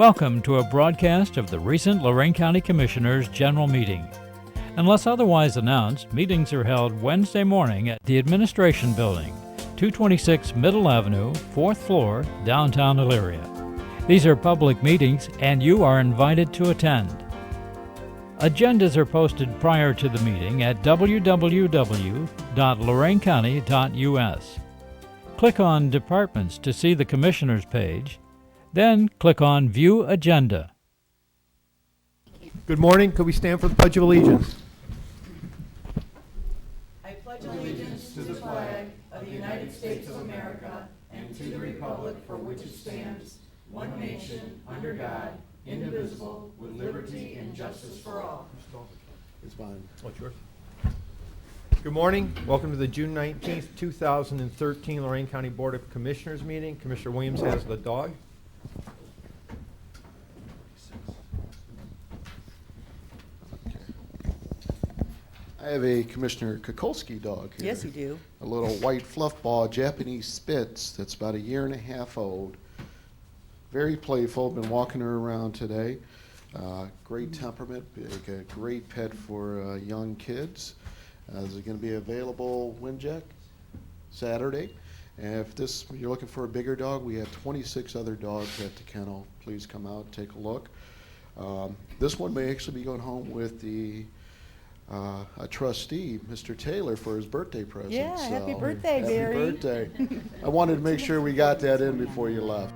Welcome to a broadcast of the recent Lorain County Commissioners' General Meeting. Unless otherwise announced, meetings are held Wednesday morning at the Administration Building, 226 Middle Avenue, 4th floor, downtown Elyria. These are public meetings and you are invited to attend. Agendas are posted prior to the meeting at www.loraincounty.us. Click on Departments to see the Commissioners page, then click on View Agenda. Good morning. Could we stand for the Pledge of Allegiance? I pledge allegiance to the flag of the United States of America and to the republic for which it stands, one nation, under God, indivisible, with liberty and justice for all. It's fine. What's yours? Good morning. Welcome to the June 19th, 2013 Lorain County Board of Commissioners meeting. Commissioner Williams has the dog. I have a Commissioner Kokoski dog here. Yes, you do. A little white fluff ball Japanese Spitz that's about 1.5 years old. Very playful. Been walking her around today. Great temperament. A great pet for young kids. Is it going to be available Winjack Saturday? And if you're looking for a bigger dog, we have 26 other dogs at the kennel. Please come out, take a look. This one may actually be going home with a trustee, Mr. Taylor, for his birthday present. Yeah, So, happy birthday, Barry. Happy birthday. I wanted to make sure we got that in before you left.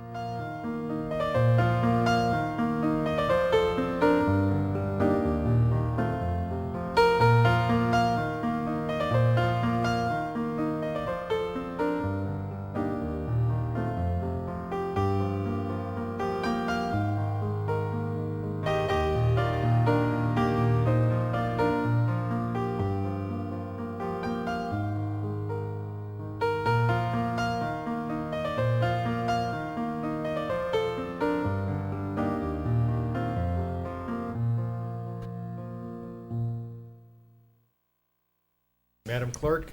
Madam Clerk.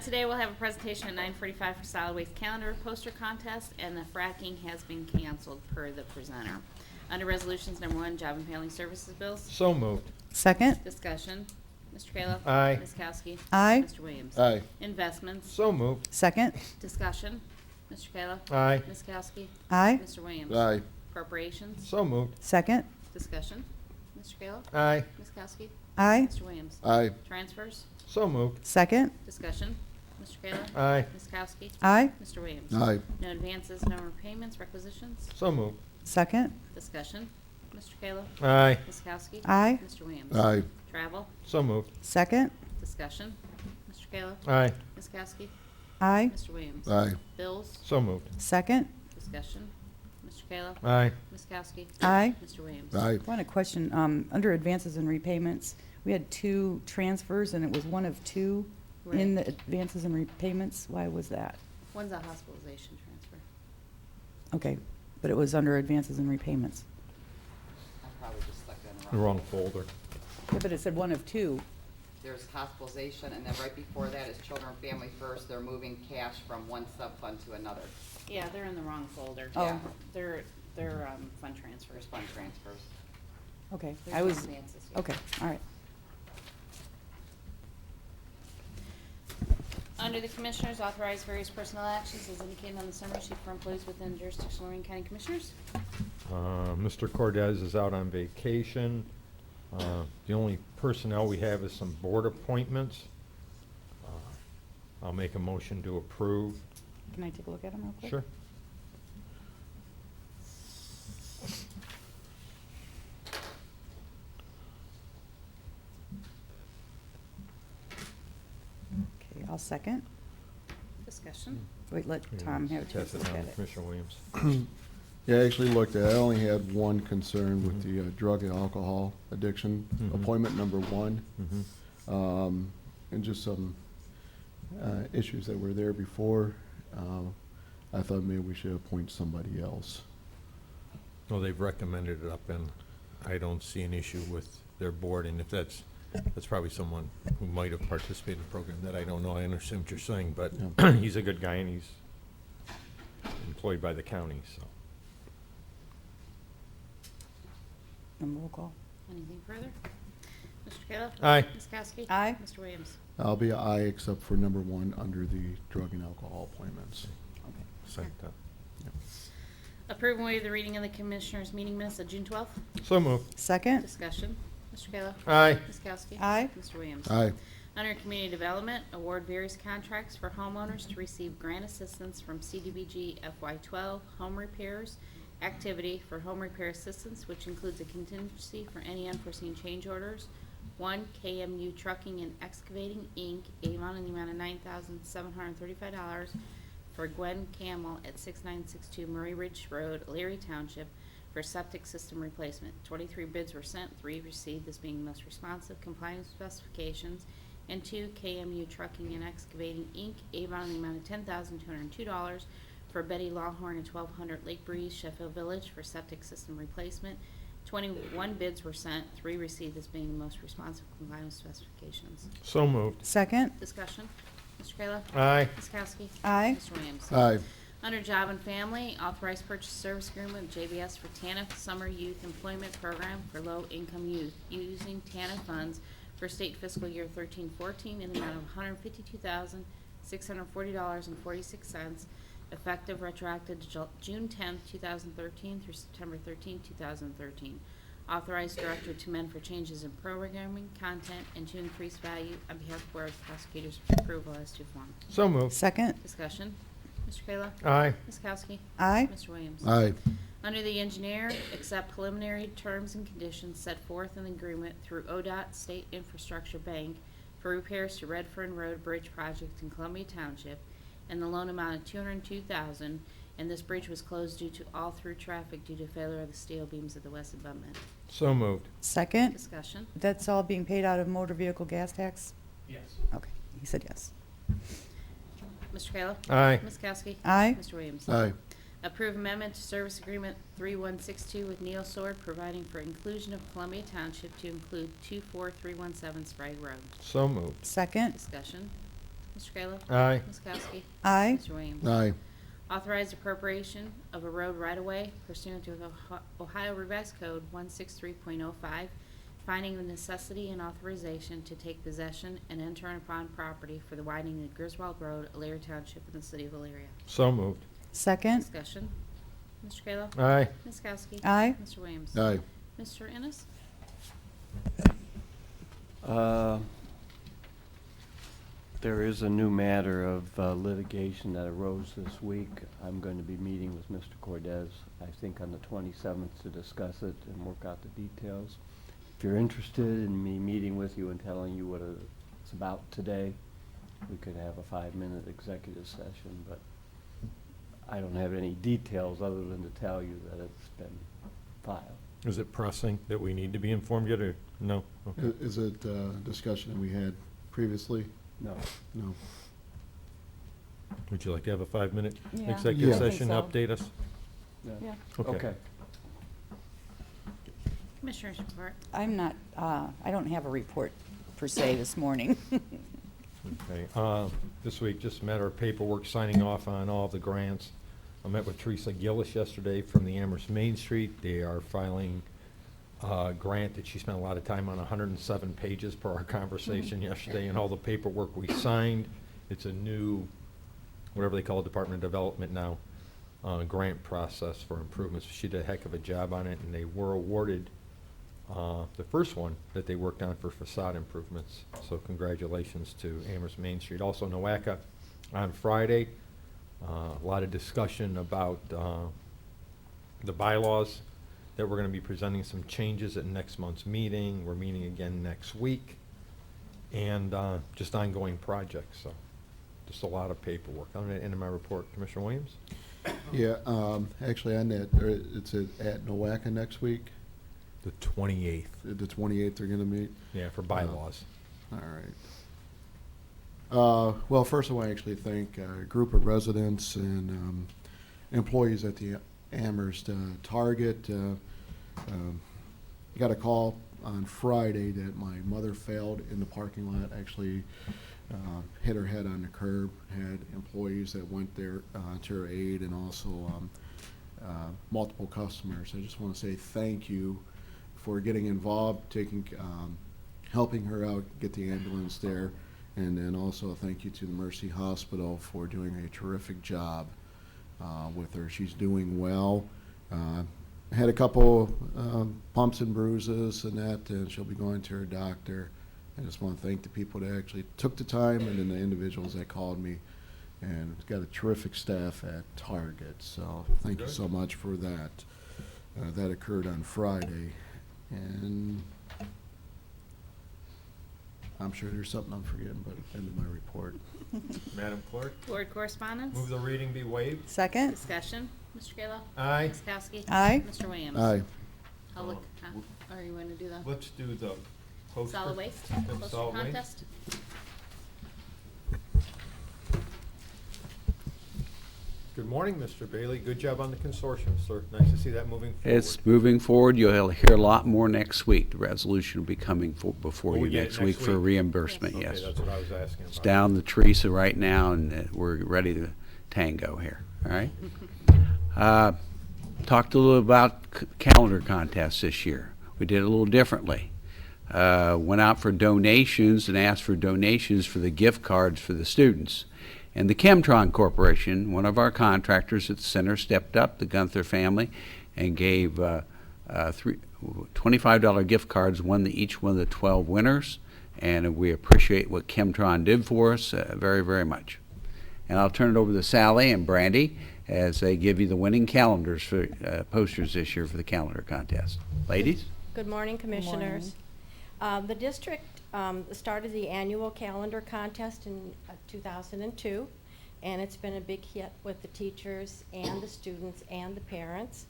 Today we'll have a presentation at 9:45 for solid waste calendar poster contest, and the fracking has been canceled per the presenter. Under resolutions, number 1, job and family services bills. So moved. Second. Discussion. Mr. Kalo. Aye. Ms. Kowski. Aye. Mr. Williams. Aye. Investments. So moved. Second. Discussion. Mr. Kalo. Aye. Ms. Kowski. Aye. Mr. Williams. Aye. Appropriations. So moved. Second. Discussion. Mr. Kalo. Aye. Ms. Kowski. Aye. Mr. Williams. Aye. Transfers. So moved. Second. Discussion. Mr. Kalo. Aye. Ms. Kowski. Aye. Mr. Williams. Aye. No advances, no repayments, requisitions. So moved. Second. Discussion. Mr. Kalo. Aye. Ms. Kowski. Aye. Mr. Williams. Aye. Travel. So moved. Second. Discussion. Mr. Kalo. Aye. Ms. Kowski. Aye. Mr. Williams. Aye. Bills. So moved. Second. Discussion. Mr. Kalo. Aye. Ms. Kowski. Aye. Mr. Williams. Aye. I want a question. Under advances and repayments, we had 2 transfers and it was one of 2 in the advances and repayments. Why was that? One's a hospitalization transfer. Okay, but it was under advances and repayments. I probably just stuck that in The the wrong. wrong folder. Yeah, but it said one of 2. There's hospitalization, and then right before that is Children and Family First. They're moving cash from one sub-fund to another. Yeah, they're in the wrong folder. Oh. Yeah. They're fund transfers. There's fund transfers. Okay, There's I no was, advances yet. okay, all right. Under the Commissioners, authorize various personnel actions as indicated on the summary sheet for employees within jurisdiction of Lorain County Commissioners. Mr. Cordez is out on vacation. The only personnel we have is some board appointments. I'll make a motion to approve. Can I take a look at them real quick? Sure. Okay, I'll second. Discussion. Wait, let Tom have a chance Pass to it look down at to it. Commissioner Williams. Yeah, I actually looked at it. I only had one concern with the drug and alcohol addiction, Mhm. appointment number 1. Mhm. And just some issues that were there before. I thought maybe we should appoint somebody else. Well, they've recommended it up, and I don't see an issue with their board, and if that's probably someone who might have participated in the program that I don't know. I understand what you're saying, but Yeah. He's a good guy, and he's employed by the county, so. And roll call. Anything further? Mr. Kayla? Aye. Ms. Kowski? Aye. Mr. Williams? I'll be aye except for number 1 under the drug and alcohol appointments. Okay. Second time. Approve and waive the reading of the Commissioners' meeting minutes of June 12th. So moved. Second. Discussion. Mr. Kayla? Aye. Ms. Kowski? Aye. Mr. Williams? Aye. Under Community Development, award various contracts for homeowners to receive grant assistance from CDBG FY12 home repairs activity for home repair assistance, which includes a contingency for any unforeseen change orders. 1, KMU Trucking and Excavating, Inc., Avon, in the amount of $9,735 for Gwen Camel at 6962 Murray Ridge Road, Leary Township, for septic system replacement. 23 bids were sent, 3 received, this being the most responsive, complying with specifications. And 2, KMU Trucking and Excavating, Inc., Avon, in the amount of $10,202 for Betty Lawhorn at 1200 Lake Breeze, Sheffield Village, for septic system replacement. 21 bids were sent, 3 received, this being the most responsive, complying with specifications. So moved. Second. Discussion. Mr. Kayla? Aye. Ms. Kowski? Aye. Mr. Williams? Aye. Under Job and Family, authorized purchase service agreement with JBS for TANF Summer Youth Employment Program for low-income youth, using TANF funds for state fiscal year 13-14 in the amount of $152,640.46, effective retroactive to June 10, 2013 through September 13, 2013. Authorized director to amend for changes in programming, content, and to increase value on behalf of Board of Prosecutors for approval as to form. So moved. Second. Discussion. Mr. Kayla? Aye. Ms. Kowski? Aye. Mr. Williams? Aye. Under the engineer, accept preliminary terms and conditions set forth in the agreement through ODOT State Infrastructure Bank for repairs to Redfern Road Bridge project in Columbia Township, and the loan amount of $202,000, and this bridge was closed due to all-through traffic due to failure of the steel beams at the west abutment. So moved. Second. Discussion. That's all being paid out of motor vehicle gas tax? Yes. Okay. He said yes. Mr. Kayla? Aye. Ms. Kowski? Aye. Mr. Williams? Aye. Approve amendment to service agreement 3162 with Neil Sword, providing for inclusion of Columbia Township to include 24317 Sprague Road. So moved. Second. Discussion. Mr. Kayla? Aye. Ms. Kowski? Aye. Mr. Williams? Aye. Authorized appropriation of a road right-of-way pursuant to Ohio Revised Code 163.05, finding the necessity and authorization to take possession and enter upon property for the widening of Griswold Road, Elyria Township, in the city of Elyria. So moved. Second. Discussion. Mr. Kayla? Aye. Ms. Kowski? Aye. Mr. Williams? Aye. Mr. Innes? There is a new matter of litigation that arose this week. I'm going to be meeting with Mr. Cordez, I think on the 27th, to discuss it and work out the details. If you're interested in me meeting with you and telling you what it's about today, we could have a 5-minute executive session, but I don't have any details other than to tell you that it's been filed. Is it pressing that we need to be informed yet, or no? Okay. Is it a discussion that we had previously? No. No. Would you like to have a 5-minute Yeah. executive Yeah. I think session, so. update us? No. Yeah. Okay. Commissioners report. I'm not, I don't have a report per se this morning. Okay. This week, just a matter of paperwork, signing off on all the grants. I met with Teresa Gillis yesterday from the Amherst Main Street. They are filing a grant that she spent a lot of time on, 107 pages per our conversation yesterday, and all the paperwork we signed. It's a new, whatever they call it, Department of Development now, grant process for improvements. She did a heck of a job on it, and they were awarded the first one that they worked on for facade improvements. So congratulations to Amherst Main Street. Also Nowaka on Friday. A lot of discussion about the bylaws that we're going to be presenting some changes at next month's meeting. We're meeting again next week. And just ongoing projects, so just a lot of paperwork. I'm going to end my report. Commissioner Williams? Yeah, actually on that, it's at Nowaka next week. The 28th. The 28th they're gonna meet. Yeah, for bylaws. All right. Well, first I want to actually thank a group of residents and employees at the Amherst Target. Got a call on Friday that my mother failed in the parking lot, actually hit her head on the curb, had employees that went there to her aid, and also multiple customers. I just want to say thank you for getting involved, helping her out, get the ambulance there. And then also a thank you to the Mercy Hospital for doing a terrific job with her. She's doing well. Had a couple bumps and bruises and that, and she'll be going to her doctor. I just want to thank the people that actually took the time, and then the individuals that called me. And it's got a terrific staff at Target, so thank you so much for that. That occurred on Friday, and I'm sure there's something I'm forgetting, but end of my report. Madam Clerk, Board correspondence? move the reading be waived. Second. Discussion. Mr. Kayla? Aye. Ms. Kowski? Aye. Mr. Williams? Aye. Public, or you want to do the Let's do the poster. solid waste? Yep, Poster solid waste. contest? Good morning, Mr. Bailey. Good job on the consortium, sir. Nice to see that moving forward. It's moving forward. You'll hear a lot more next week. The resolution will be coming before Will we you get it next week next for week? reimbursement, Okay, yes. that's what I was asking about. It's down the Teresa right now, and we're ready to tango here, all right? Talked a little about calendar contests this year. We did it a little differently. Went out for donations and asked for donations for the gift cards for the students. And the Chemtron Corporation, one of our contractors at the center, stepped up, the Gunther family, and gave $25 gift cards, each one of the 12 winners. And we appreciate what Chemtron did for us very, very much. And I'll turn it over to Sally and Brandi as they give you the winning calendars for posters this year for the calendar contest. Ladies? Good morning, Commissioners. The district started the annual calendar contest in 2002, and it's been a big hit with the teachers and the students and the parents.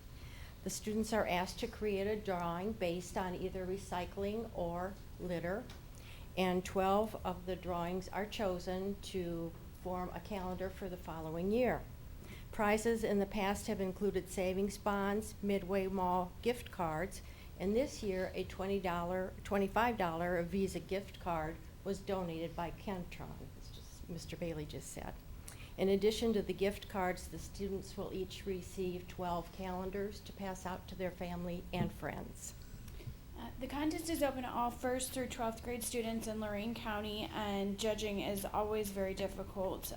The students are asked to create a drawing based on either recycling or litter, and 12 of the drawings are chosen to form a calendar for the following year. Prizes in the past have included savings bonds, Midway Mall gift cards, and this year a $25 Visa gift card was donated by Chemtron, as Mr. Bailey just said. In addition to the gift cards, the students will each receive 12 calendars to pass out to their family and friends. The contest is open to all 1st through 12th grade students in Lorain County, and judging is always very difficult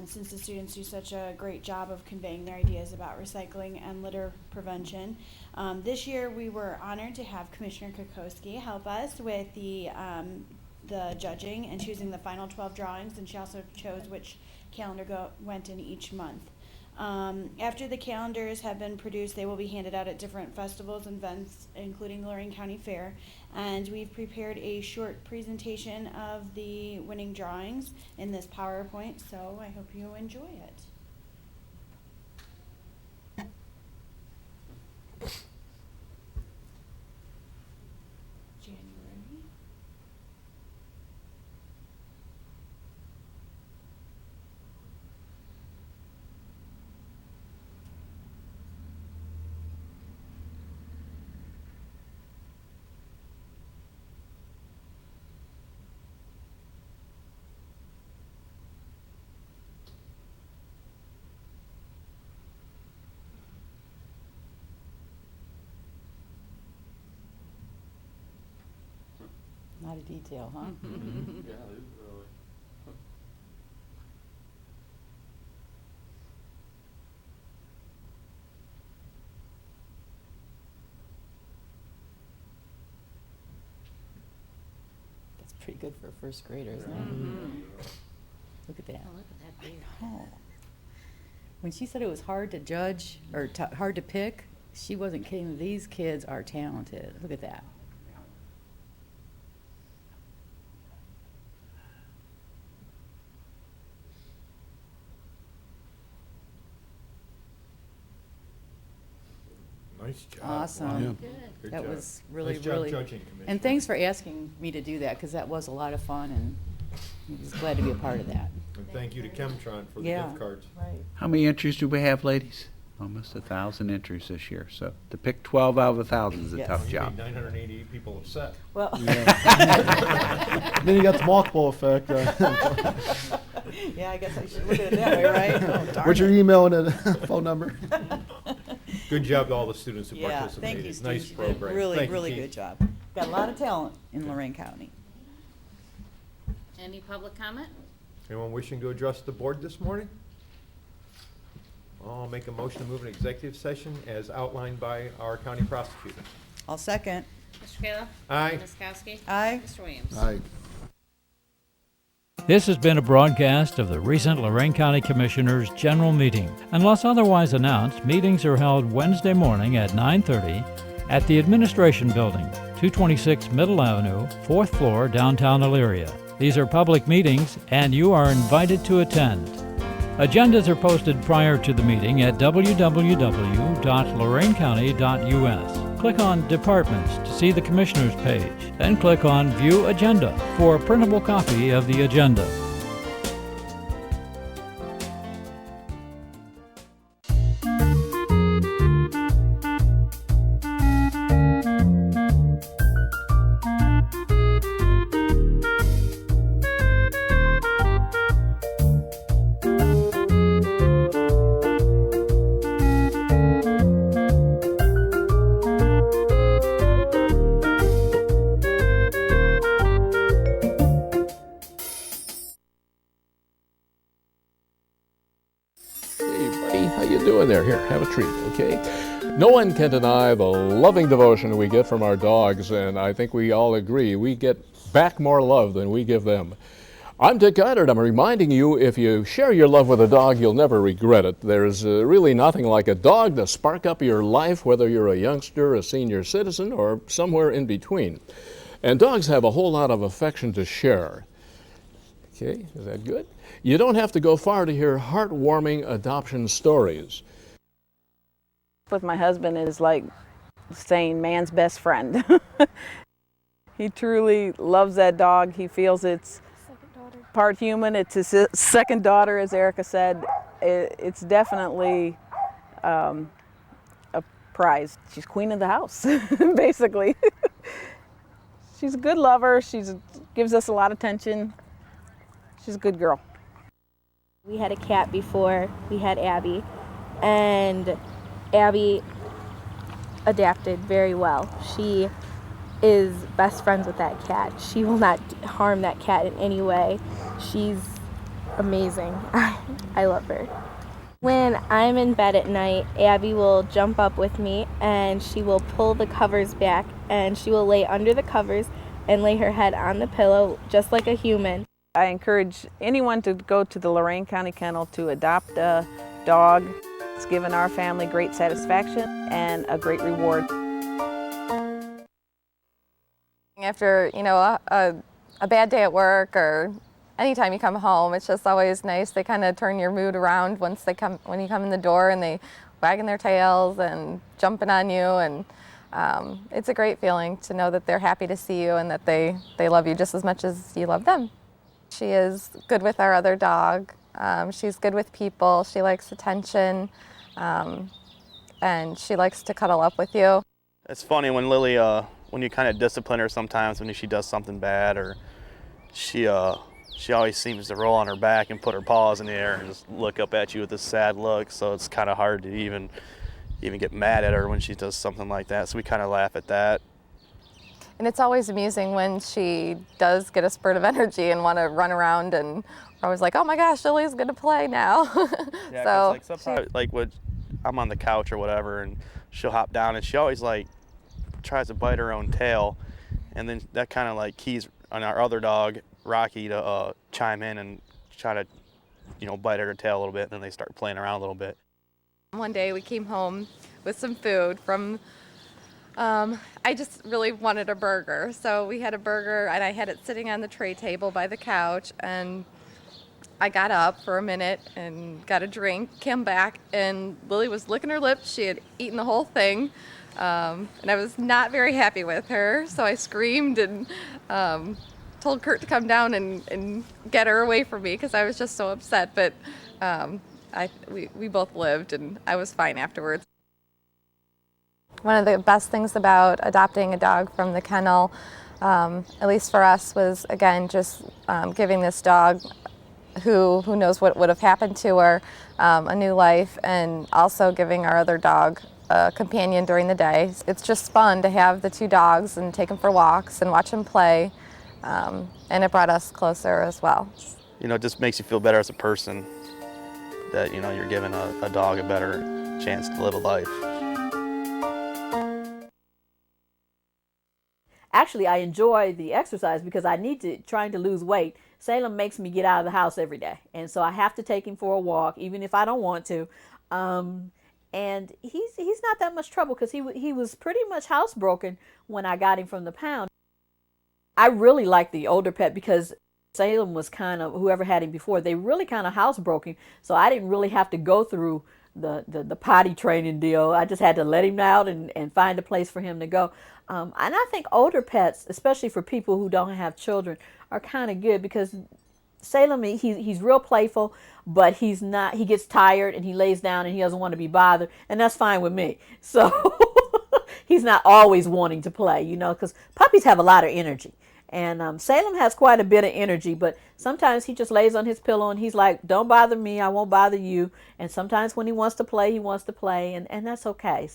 since the students do such a great job of conveying their ideas about recycling and litter prevention. This year we were honored to have Commissioner Kokoski help us with the judging and choosing the final 12 drawings, and she also chose which calendar went in each month. After the calendars have been produced, they will be handed out at different festivals and events, including the Lorain County Fair. And we've prepared a short presentation of the winning drawings in this PowerPoint, so I hope you enjoy it. January. A lot of detail, huh? That's pretty good for a first grader, isn't it? Look at that. Oh, look at that beard. Oh. When she said it was hard to judge, or hard to pick, she wasn't kidding. These kids are talented. Look at that. Nice job. Awesome. Wow. Good. Good That job. was really, Nice job really. judging, Commissioner. And thanks for asking me to do that, because that was a lot of fun, and I was glad to be a part of that. And thank you to Chemtron for the Yeah. gift cards. Right. How many entries do we have, ladies? Almost 1,000 entries this year. So to pick 12 out of 1,000 is a Yes. tough You job. made 988 people upset. Well. Then you got the multiple effect. Yeah, I guess I should look at it that way, right? Oh, darn What's your it. email and phone number? Good job to all the students who Yeah, participated. thank you, Steve. Nice You did program. really, Thank you, really Keith. good job. Got a lot of talent in Lorain County. Any public comment? Anyone wishing to address the board this morning? I'll make a motion to move an executive session as outlined by our county prosecutor. I'll second. Mr. Kayla? Aye. Ms. Kowski? Aye. Mr. Williams? Aye. This has been a broadcast of the recent Lorain County Commissioners' General Meeting. Unless otherwise announced, meetings are held Wednesday morning at 9:30 at the Administration Building, 226 Middle Avenue, 4th floor, downtown Elyria. These are public meetings, and you are invited to attend. Agendas are posted prior to the meeting at www.loraincounty.us. Click on Departments to see the Commissioners page, then click on View Agenda for a printable copy of the agenda. Hey, buddy, how you doing there? Here, have a treat, okay? No one can deny the loving devotion we get from our dogs, and I think we all agree we get back more love than we give them. I'm Dick Goddard. I'm reminding you, if you share your love with a dog, you'll never regret it. There's really nothing like a dog to spark up your life, whether you're a youngster, a senior citizen, or somewhere in between. And dogs have a whole lot of affection to share. Okay, is that good? You don't have to go far to hear heartwarming adoption stories. With my husband is like saying man's best friend. He truly loves that dog. He feels it's part human. It's his second daughter, as Erica said. It's definitely a prize. She's queen of the house, basically. She's a good lover. She gives us a lot of attention. She's a good girl. We had a cat before we had Abby, and Abby adapted very well. She is best friends with that cat. She will not harm that cat in any way. She's amazing. I love her. When I'm in bed at night, Abby will jump up with me and she will pull the covers back and she will lay under the covers and lay her head on the pillow just like a human. I encourage anyone to go to the Lorain County Kennel to adopt a dog. It's given our family great satisfaction and a great reward. After, a bad day at work or anytime you come home, it's just always nice. They kind of turn your mood around when you come in the door, and they wagging their tails and jumping on you, and it's a great feeling to know that they're happy to see you and that they love you just as much as you love them. She is good with our other dog. She's good with people. She likes attention, and she likes to cuddle up with you. It's funny when Lily, when you kind of discipline her sometimes when she does something bad, or she always seems to roll on her back and put her paws in the air and just look up at you with a sad look. So it's kind of hard to even get mad at her when she does something like that. So we kind of laugh at that. And it's always amusing when she does get a spurt of energy and want to run around, and we're always like, oh my gosh, Lily's going to play now. Yeah, so sometimes, when I'm on the couch or whatever, and she'll hop down, and she always tries to bite her own tail, and then that kind of keys on our other dog, Rocky, to chime in and try to, bite at her tail a little bit, and then they start playing around a little bit. One day we came home with some food from, I just really wanted a burger. So we had a burger, and I had it sitting on the tray table by the couch, and I got up for a minute and got a drink, came back, and Lily was licking her lips. She had eaten the whole thing, and I was not very happy with her. So I screamed and told Kurt to come down and get her away from me because I was just so upset. But we both lived, and I was fine afterwards. One of the best things about adopting a dog from the kennel, at least for us, was, again, just giving this dog, who knows what would have happened to her, a new life, and also giving our other dog a companion during the day. It's just fun to have the two dogs and take them for walks and watch them play, and it brought us closer as well. You know, it just makes you feel better as a person that, you know, you're giving a dog a better chance to live a life. Actually, I enjoy the exercise because I need to, trying to lose weight. Salem makes me get out of the house every day. And so I have to take him for a walk, even if I don't want to. And he's not that much trouble because he was pretty much housebroken when I got him from the pound. I really like the older pet because Salem was kind of, whoever had him before, they really kind of housebroken. So I didn't really have to go through the potty training deal. I just had to let him out and find a place for him to go. And I think older pets, especially for people who don't have children, are kind of good because Salem, he's real playful, but he's not, he gets tired and he lays down and he doesn't want to be bothered, and that's fine with me. So he's not always wanting to play, you know, because puppies have a lot of energy. And Salem has quite a bit of energy, but sometimes he just lays on his pillow and he's like, don't bother me, I won't bother you. And sometimes when he wants to play, and that's okay.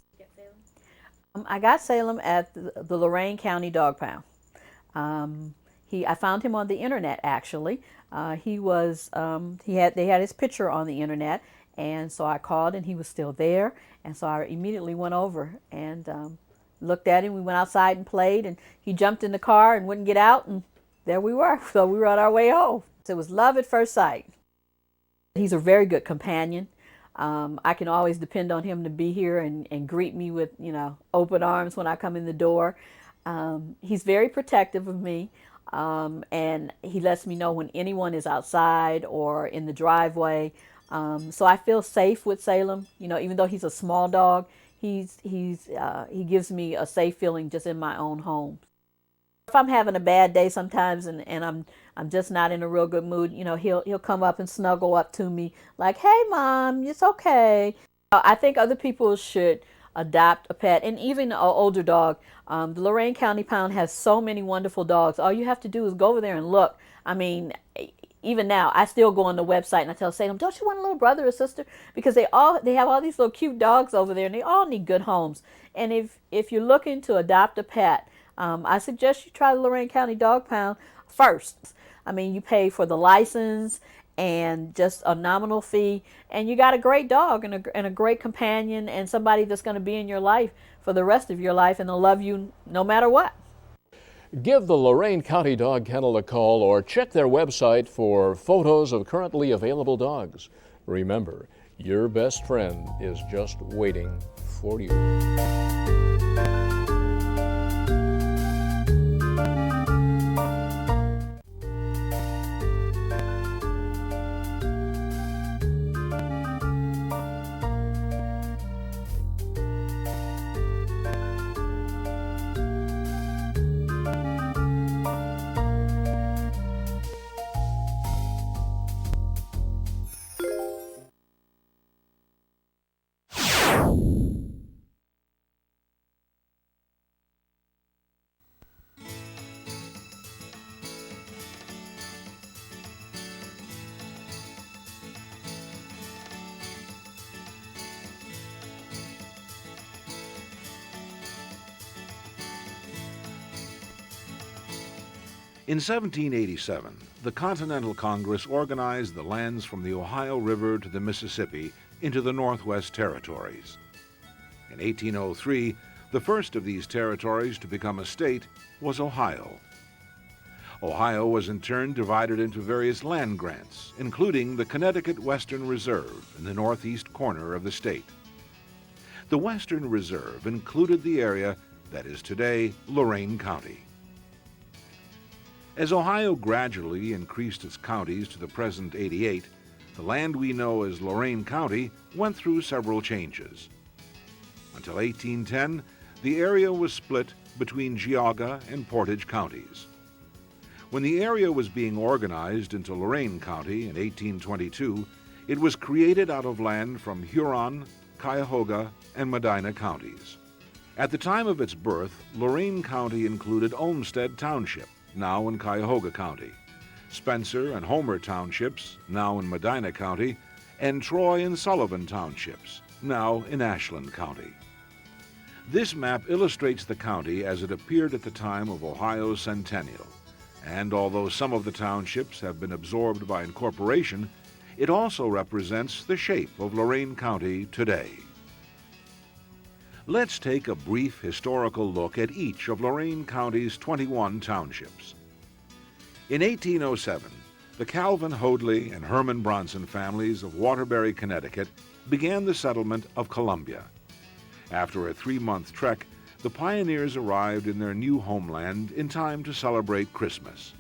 I got Salem at the Lorain County Dog Pound. I found him on the internet, actually. They had his picture on the internet, and so I called and he was still there. And so I immediately went over and looked at him. We went outside and played, and he jumped in the car and wouldn't get out, and there we were. So we were on our way home. So it was love at first sight. He's a very good companion. I can always depend on him to be here and greet me with, you know, open arms when I come in the door. He's very protective of me, and he lets me know when anyone is outside or in the driveway. So I feel safe with Salem. You know, even though he's a small dog, he gives me a safe feeling just in my own home. If I'm having a bad day sometimes and I'm just not in a real good mood, you know, he'll come up and snuggle up to me like, hey Mom, it's okay. I think other people should adopt a pet, and even an older dog. The Lorain County Pound has so many wonderful dogs. All you have to do is go over there and look. I mean, even now, I still go on the website and I tell Salem, don't you want a little brother or sister? Because they have all these little cute dogs over there, and they all need good homes. And if you're looking to adopt a pet, I suggest you try the Lorain County Dog Pound first. I mean, you pay for the license and just a nominal fee, and you got a great dog and a great companion and somebody that's going to be in your life for the rest of your life, and they'll love you no matter what. Give the Lorain County Dog Kennel a call or check their website for photos of currently available dogs. Remember, your best friend is just waiting for you. In 1787, the Continental Congress organized the lands from the Ohio River to the Mississippi into the Northwest Territories. In 1803, the first of these territories to become a state was Ohio. Ohio was in turn divided into various land grants, including the Connecticut Western Reserve in the northeast corner of the state. The Western Reserve included the area that is today Lorain County. As Ohio gradually increased its counties to the present 88, the land we know as Lorain County went through several changes. Until 1810, the area was split between Geauga and Portage counties. When the area was being organized into Lorain County in 1822, it was created out of land from Huron, Cuyahoga, and Medina counties. At the time of its birth, Lorain County included Olmsted Township, now in Cuyahoga County, Spencer and Homer Townships, now in Medina County, and Troy and Sullivan Townships, now in Ashland County. This map illustrates the county as it appeared at the time of Ohio's centennial, and although some of the townships have been absorbed by incorporation, it also represents the shape of Lorain County today. Let's take a brief historical look at each of Lorain County's 21 townships. In 1807, the Calvin Hoadley and Herman Bronson families of Waterbury, Connecticut, began the settlement of Columbia. After a 3-month trek, the pioneers arrived in their new homeland in time to celebrate Christmas.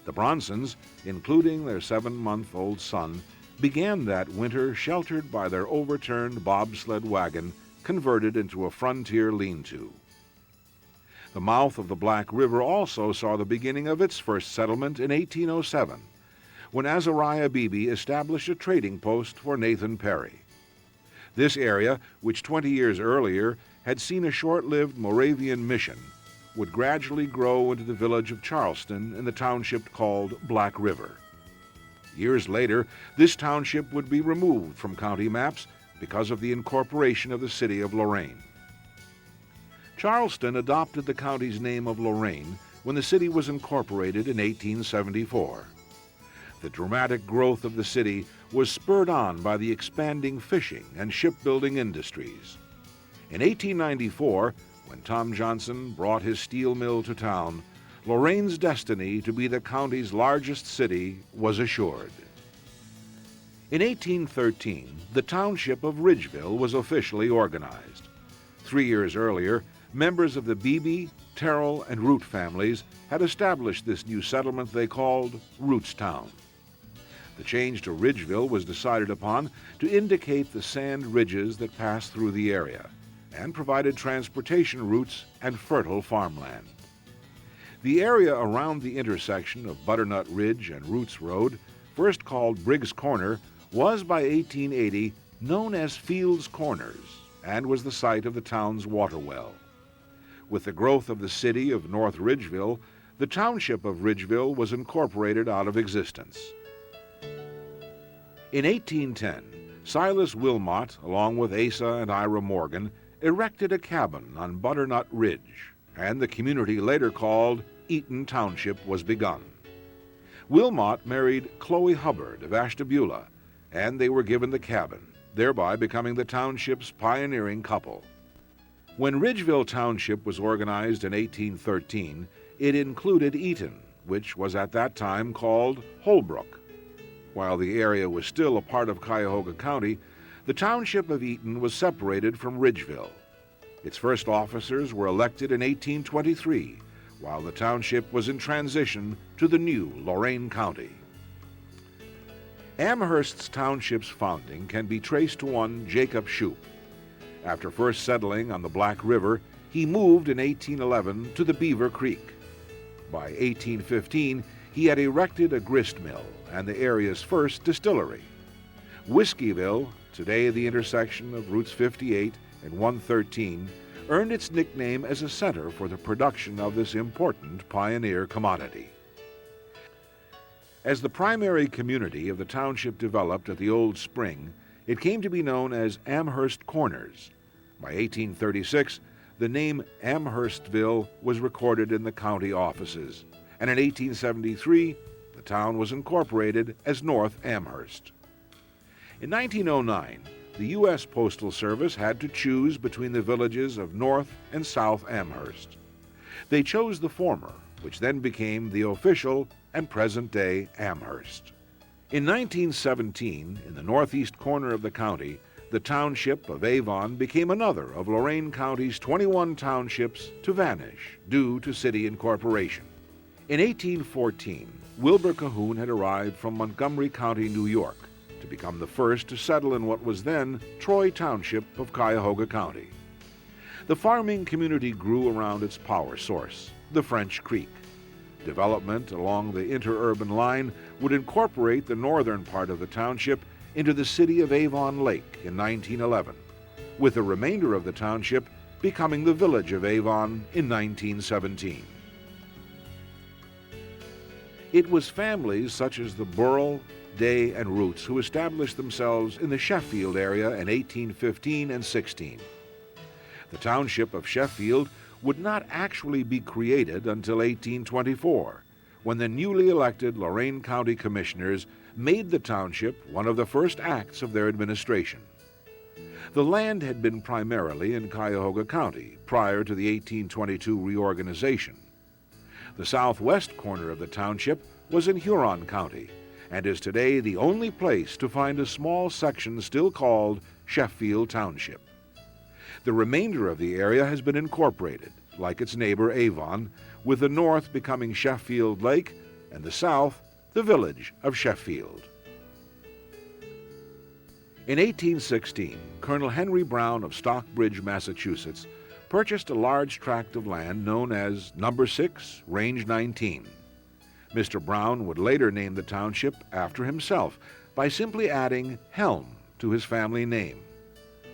The Bronsons, including their 7-month-old son, began that winter sheltered by their overturned bobsled wagon converted into a frontier lean-to. The mouth of the Black River also saw the beginning of its first settlement in 1807, when Azariah Beebe established a trading post for Nathan Perry. This area, which 20 years earlier had seen a short-lived Moravian mission, would gradually grow into the village of Charleston in the township called Black River. Years later, this township would be removed from county maps because of the incorporation of the city of Lorain. Charleston adopted the county's name of Lorain when the city was incorporated in 1874. The dramatic growth of the city was spurred on by the expanding fishing and shipbuilding industries. In 1894, when Tom Johnson brought his steel mill to town, Lorain's destiny to be the county's largest city was assured. In 1813, the township of Ridgeville was officially organized. 3 years earlier, members of the Beebe, Terrell, and Root families had established this new settlement they called Rootstown. The change to Ridgeville was decided upon to indicate the sand ridges that passed through the area and provided transportation routes and fertile farmland. The area around the intersection of Butternut Ridge and Roots Road, first called Briggs Corner, was by 1880 known as Fields Corners and was the site of the town's water well. With the growth of the city of North Ridgeville, the township of Ridgeville was incorporated out of existence. In 1810, Silas Wilmot, along with Asa and Ira Morgan, erected a cabin on Butternut Ridge, and the community later called Eaton Township was begun. Wilmot married Chloe Hubbard of Ashtabula, and they were given the cabin, thereby becoming the township's pioneering couple. When Ridgeville Township was organized in 1813, it included Eaton, which was at that time called Holbrook. While the area was still a part of Cuyahoga County, the township of Eaton was separated from Ridgeville. Its first officers were elected in 1823, while the township was in transition to the new Lorain County. Amherst's township's founding can be traced to one Jacob Shoup. After first settling on the Black River, he moved in 1811 to the Beaver Creek. By 1815, he had erected a grist mill and the area's first distillery. Whiskeyville, today the intersection of Routes 58 and 113, earned its nickname as a center for the production of this important pioneer commodity. As the primary community of the township developed at the Old Spring, it came to be known as Amherst Corners. By 1836, the name Amherstville was recorded in the county offices, and in 1873, the town was incorporated as North Amherst. In 1909, the U.S. Postal Service had to choose between the villages of North and South Amherst. They chose the former, which then became the official and present-day Amherst. In 1917, in the northeast corner of the county, the township of Avon became another of Lorain County's 21 townships to vanish due to city incorporation. In 1814, Wilbur Cahoon had arrived from Montgomery County, New York, to become the first to settle in what was then Troy Township of Cuyahoga County. The farming community grew around its power source, the French Creek. Development along the interurban line would incorporate the northern part of the township into the city of Avon Lake in 1911, with the remainder of the township becoming the village of Avon in 1917. It was families such as the Burrell, Day, and Roots who established themselves in the Sheffield area in 1815 and 16. The township of Sheffield would not actually be created until 1824, when the newly elected Lorain County Commissioners made the township one of the first acts of their administration. The land had been primarily in Cuyahoga County prior to the 1822 reorganization. The southwest corner of the township was in Huron County and is today the only place to find a small section still called Sheffield Township. The remainder of the area has been incorporated, like its neighbor Avon, with the north becoming Sheffield Lake and the south the village of Sheffield. In 1816, Colonel Henry Brown of Stockbridge, Massachusetts, purchased a large tract of land known as Number 6, Range 19. Mr. Brown would later name the township after himself by simply adding Helm to his family name.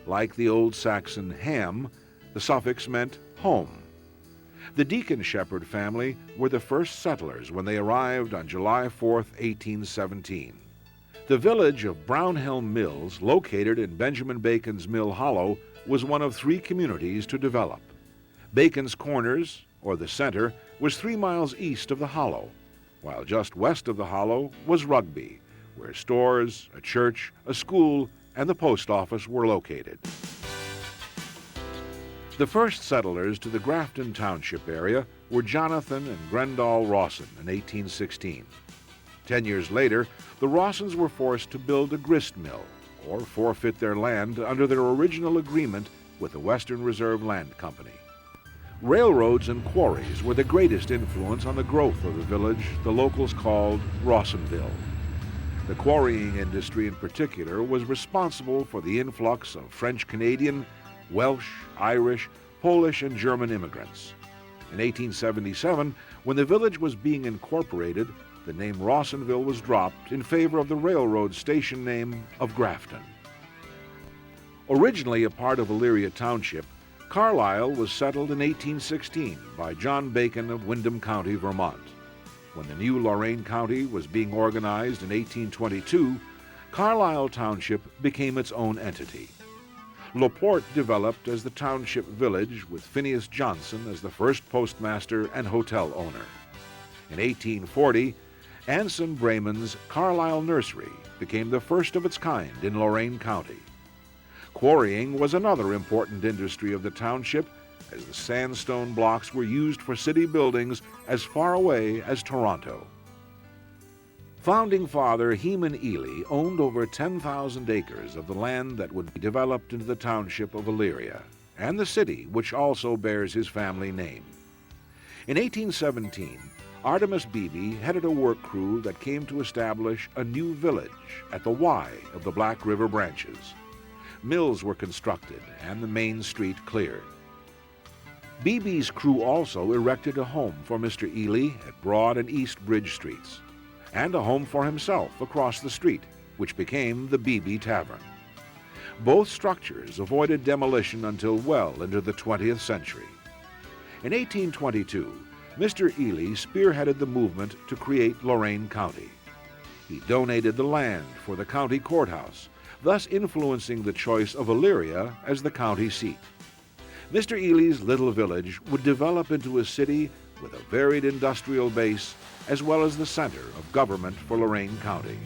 Like the Old Saxon Ham, the suffix meant home. The Deacon Shepherd family were the first settlers when they arrived on July 4, 1817. The village of Brownhelm Mills, located in Benjamin Bacon's Mill Hollow, was one of 3 communities to develop. Bacon's Corners, or the center, was 3 miles east of the hollow, while just west of the hollow was Rugby, where stores, a church, a school, and the post office were located. The first settlers to the Grafton Township area were Jonathan and Grendall Rawson in 1816. 10 years later, the Rawsons were forced to build a grist mill, or forfeit their land under their original agreement with the Western Reserve Land Company. Railroads and quarries were the greatest influence on the growth of the village the locals called Rawsonville. The quarrying industry in particular was responsible for the influx of French-Canadian, Welsh, Irish, Polish, and German immigrants. In 1877, when the village was being incorporated, the name Rawsonville was dropped in favor of the railroad station name of Grafton. Originally a part of Elyria Township, Carlisle was settled in 1816 by John Bacon of Windham County, Vermont. When the new Lorain County was being organized in 1822, Carlisle Township became its own entity. LaPorte developed as the township village with Phineas Johnson as the first postmaster and hotel owner. In 1840, Anson Brayman's Carlisle Nursery became the first of its kind in Lorain County. Quarrying was another important industry of the township, as the sandstone blocks were used for city buildings as far away as Toronto. Founding father Heman Ely owned over 10,000 acres of the land that would be developed into the township of Elyria, and the city, which also bears his family name. In 1817, Artemus Beebe headed a work crew that came to establish a new village at the Y of the Black River branches. Mills were constructed and the main street cleared. Beebe's crew also erected a home for Mr. Ely at Broad and East Bridge Streets, and a home for himself across the street, which became the Beebe Tavern. Both structures avoided demolition until well into the 20th century. In 1822, Mr. Ely spearheaded the movement to create Lorain County. He donated the land for the county courthouse, thus influencing the choice of Elyria as the county seat. Mr. Ely's little village would develop into a city with a varied industrial base as well as the center of government for Lorain County.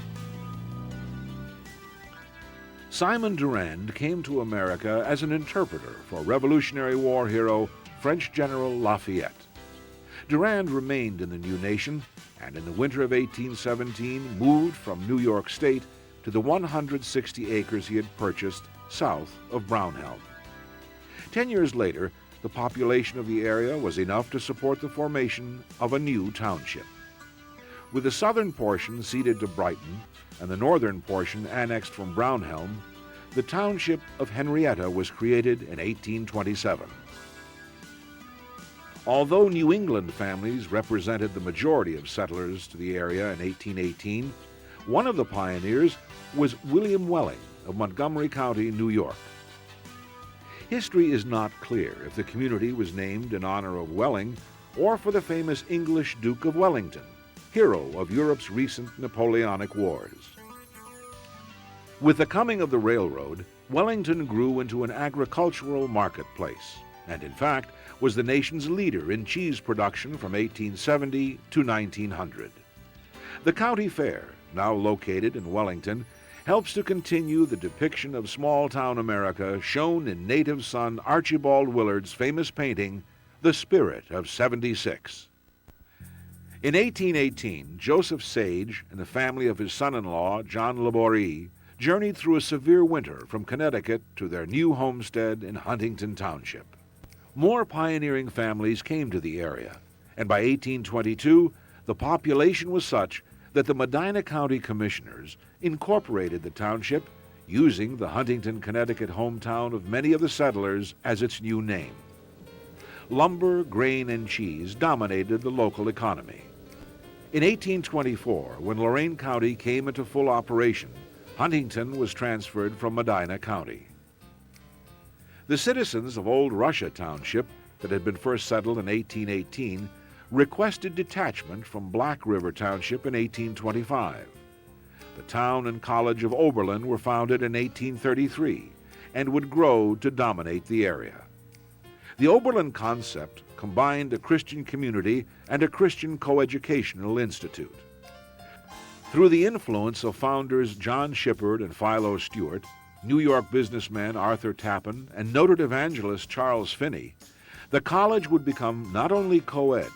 Simon Durand came to America as an interpreter for Revolutionary War hero French General Lafayette. Durand remained in the new nation and in the winter of 1817 moved from New York State to the 160 acres he had purchased south of Brownhelm. 10 years later, the population of the area was enough to support the formation of a new township. With the southern portion ceded to Brighton and the northern portion annexed from Brownhelm, the township of Henrietta was created in 1827. Although New England families represented the majority of settlers to the area in 1818, one of the pioneers was William Welling of Montgomery County, New York. History is not clear if the community was named in honor of Welling or for the famous English Duke of Wellington, hero of Europe's recent Napoleonic Wars. With the coming of the railroad, Wellington grew into an agricultural marketplace, and in fact was the nation's leader in cheese production from 1870 to 1900. The county fair, now located in Wellington, helps to continue the depiction of small-town America shown in native son Archibald Willard's famous painting, The Spirit of '76. In 1818, Joseph Sage and the family of his son-in-law, John Laborie, journeyed through a severe winter from Connecticut to their new homestead in Huntington Township. More pioneering families came to the area, and by 1822, the population was such that the Medina County Commissioners incorporated the township, using the Huntington, Connecticut hometown of many of the settlers as its new name. Lumber, grain, and cheese dominated the local economy. In 1824, when Lorain County came into full operation, Huntington was transferred from Medina County. The citizens of Old Russia Township, that had been first settled in 1818, requested detachment from Black River Township in 1825. The town and college of Oberlin were founded in 1833 and would grow to dominate the area. The Oberlin concept combined a Christian community and a Christian coeducational institute. Through the influence of founders John Shippard and Philo Stewart, New York businessman Arthur Tappan, and noted evangelist Charles Finney, the college would become not only co-ed,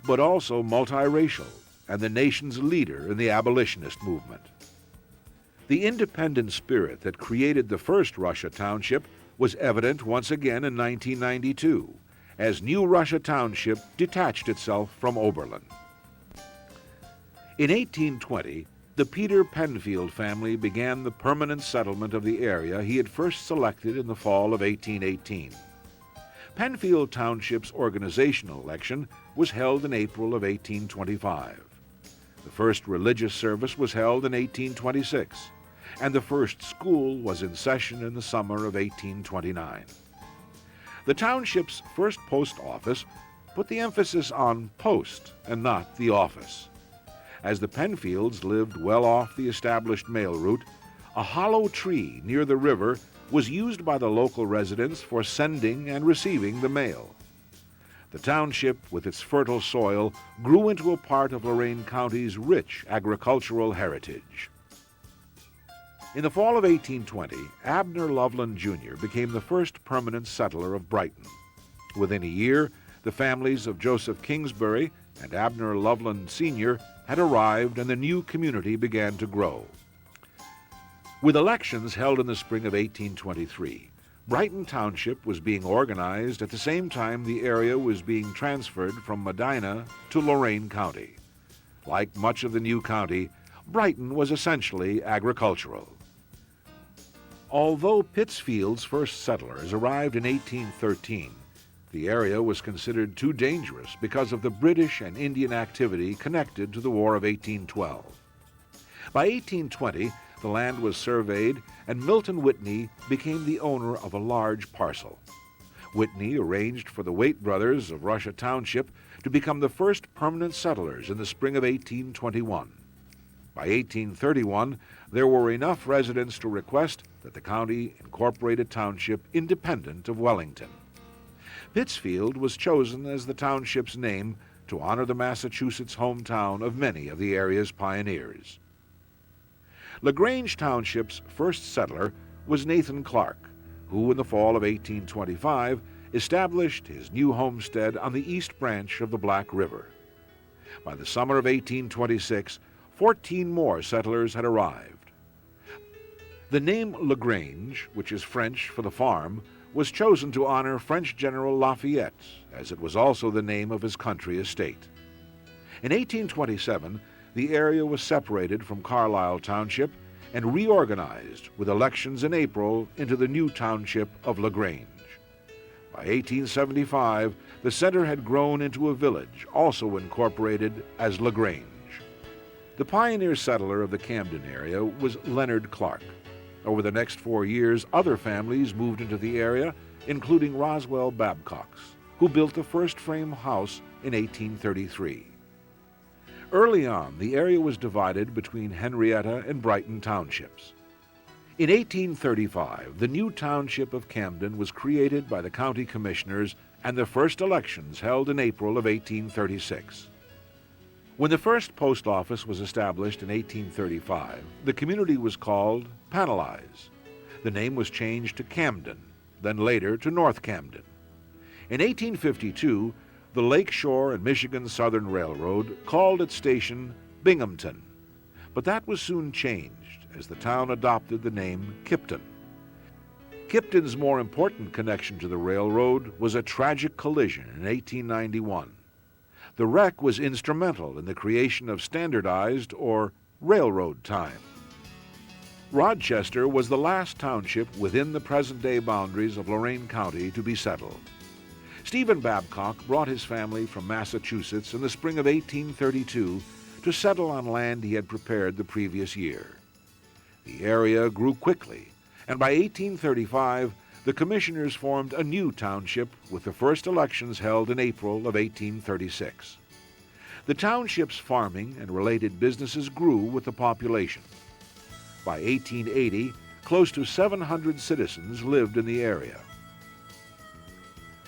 but also multiracial and the nation's leader in the abolitionist movement. The independent spirit that created the first Russia Township was evident once again in 1992, as New Russia Township detached itself from Oberlin. In 1820, the Peter Penfield family began the permanent settlement of the area he had first selected in the fall of 1818. Penfield Township's organizational election was held in April of 1825. The first religious service was held in 1826, and the first school was in session in the summer of 1829. The township's first post office put the emphasis on post and not the office. As the Penfields lived well off the established mail route, a hollow tree near the river was used by the local residents for sending and receiving the mail. The township, with its fertile soil, grew into a part of Lorain County's rich agricultural heritage. In the fall of 1820, Abner Loveland Jr. became the first permanent settler of Brighton. Within a year, the families of Joseph Kingsbury and Abner Loveland Sr. had arrived, and the new community began to grow. With elections held in the spring of 1823, Brighton Township was being organized at the same time the area was being transferred from Medina to Lorain County. Like much of the new county, Brighton was essentially agricultural. Although Pittsfield's first settlers arrived in 1813, the area was considered too dangerous because of the British and Indian activity connected to the War of 1812. By 1820, the land was surveyed, and Milton Whitney became the owner of a large parcel. Whitney arranged for the Waite brothers of Russia Township to become the first permanent settlers in the spring of 1821. By 1831, there were enough residents to request that the county incorporate a township independent of Wellington. Pittsfield was chosen as the township's name to honor the Massachusetts hometown of many of the area's pioneers. LaGrange Township's first settler was Nathan Clark, who in the fall of 1825 established his new homestead on the east branch of the Black River. By the summer of 1826, 14 more settlers had arrived. The name LaGrange, which is French for the farm, was chosen to honor French General Lafayette, as it was also the name of his country estate. In 1827, the area was separated from Carlisle Township and reorganized with elections in April into the new township of LaGrange. By 1875, the center had grown into a village, also incorporated as LaGrange. The pioneer settler of the Camden area was Leonard Clark. Over the next 4 years, other families moved into the area, including Roswell Babcocks, who built the first frame house in 1833. Early on, the area was divided between Henrietta and Brighton townships. In 1835, the new township of Camden was created by the county commissioners and the first elections held in April of 1836. When the first post office was established in 1835, the community was called Panelise. The name was changed to Camden, then later to North Camden. In 1852, the Lake Shore and Michigan Southern Railroad called its station Binghamton, but that was soon changed as the town adopted the name Kipton. Kipton's more important connection to the railroad was a tragic collision in 1891. The wreck was instrumental in the creation of standardized or railroad time. Rochester was the last township within the present-day boundaries of Lorain County to be settled. Stephen Babcock brought his family from Massachusetts in the spring of 1832 to settle on land he had prepared the previous year. The area grew quickly, and by 1835, the commissioners formed a new township with the first elections held in April of 1836. The township's farming and related businesses grew with the population. By 1880, close to 700 citizens lived in the area.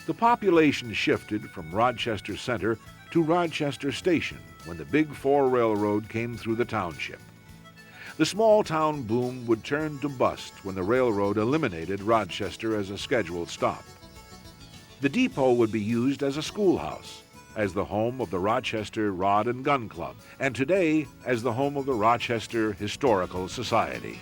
The population shifted from Rochester Center to Rochester Station when the Big Four Railroad came through the township. The small-town boom would turn to bust when the railroad eliminated Rochester as a scheduled stop. The depot would be used as a schoolhouse, as the home of the Rochester Rod and Gun Club, and today as the home of the Rochester Historical Society.